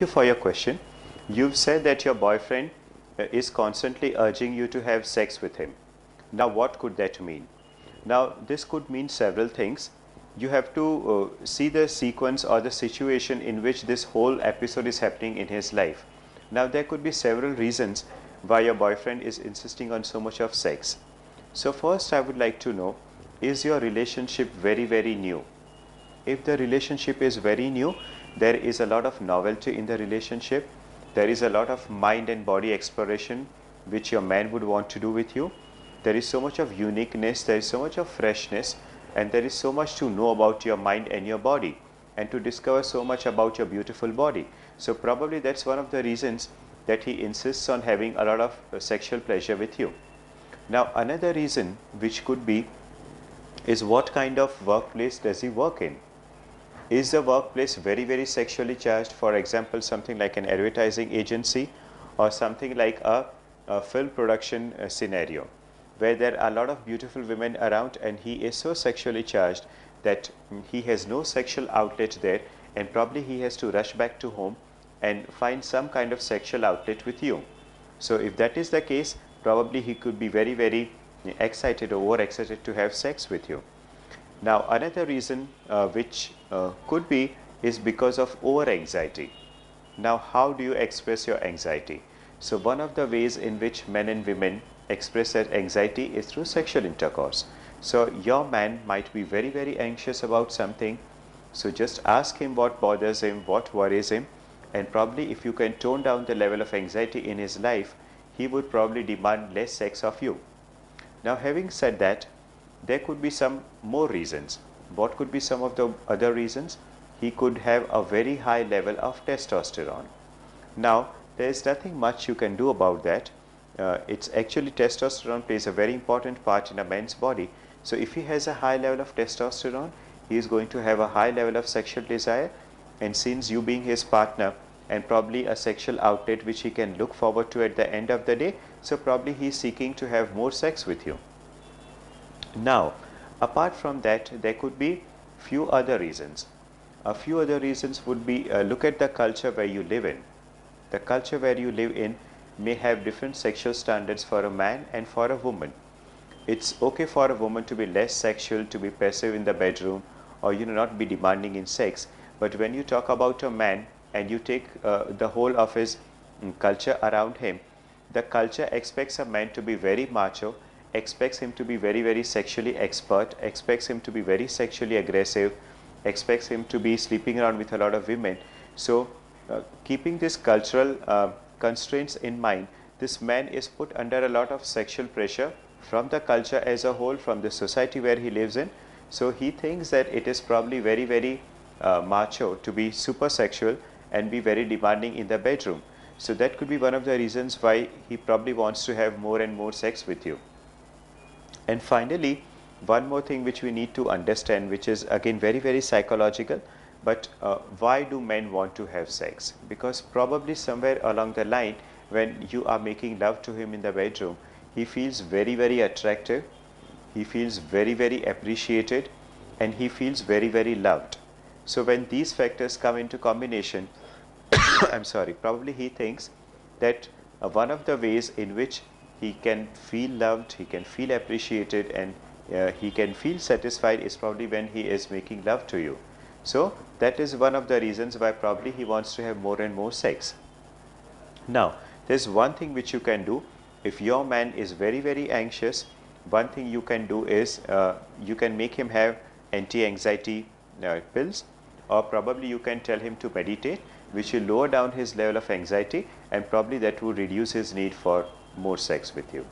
you for your question. You've said that your boyfriend is constantly urging you to have sex with him. Now, what could that mean? Now, this could mean several things. You have to see the sequence or the situation in which this whole episode is happening in his life. Now, there could be several reasons why your boyfriend is insisting on so much of sex. So, first, I would like to know, is your relationship very, very new? If the relationship is very new, there is a lot of novelty in the relationship. There is a lot of mind and body exploration which your man would want to do with you. There is so much of uniqueness, there is so much of freshness, and there is so much to know about your mind and your body, and to discover so much about your beautiful body. So probably that's one of the reasons that he insists on having a lot of sexual pleasure with you. Now, another reason which could be is, what kind of workplace does he work in? Is the workplace very, very sexually charged? For example, something like an advertising agency, or something like a film production scenario, where there are a lot of beautiful women around and he is so sexually charged that he has no sexual outlet there, and probably he has to rush back to home and find some kind of sexual outlet with you. So if that is the case, probably he could be very, very excited or overexcited to have sex with you. Now, another reason which could be is because of over anxiety. Now, how do you express your anxiety? So, one of the ways in which men and women express their anxiety is through sexual intercourse. So, your man might be very, very anxious about something. So, just ask him what bothers him, what worries him, and probably if you can tone down the level of anxiety in his life, he would probably demand less sex of you. Now, having said that, there could be some more reasons. What could be some of the other reasons? He could have a very high level of testosterone. Now, there is nothing much you can do about that. It's actually, testosterone plays a very important part in a man's body. So if he has a high level of testosterone, he is going to have a high level of sexual desire, and since you being his partner and probably a sexual outlet which he can look forward to at the end of the day, so probably he is seeking to have more sex with you. Now, apart from that, there could be few other reasons. A few other reasons would be, look at the culture where you live in. The culture where you live in may have different sexual standards for a man and for a woman. It's okay for a woman to be less sexual, to be passive in the bedroom, or not be demanding in sex. But when you talk about a man and you take the whole of his culture around him, the culture expects a man to be very macho, expects him to be very, very sexually expert, expects him to be very sexually aggressive, expects him to be sleeping around with a lot of women. So, keeping this cultural constraints in mind, this man is put under a lot of sexual pressure from the culture as a whole, from the society where he lives in. So, he thinks that it is probably very, very macho to be super sexual and be very demanding in the bedroom. So, that could be one of the reasons why he probably wants to have more and more sex with you. And finally, one more thing which we need to understand, which is again very, very psychological, but why do men want to have sex? Because probably somewhere along the line, when you are making love to him in the bedroom, he feels very, very attractive, he feels very, very appreciated, and he feels very, very loved. So when these factors come into combination, I'm sorry, probably he thinks that one of the ways in which he can feel loved, he can feel appreciated, and he can feel satisfied is probably when he is making love to you. So that is one of the reasons why probably he wants to have more and more sex. Now, there's one thing which you can do. If your man is very, very anxious, one thing you can do is you can make him have anti-anxiety pills, or probably you can tell him to meditate, which will lower down his level of anxiety, and probably that will reduce his need for more sex with you.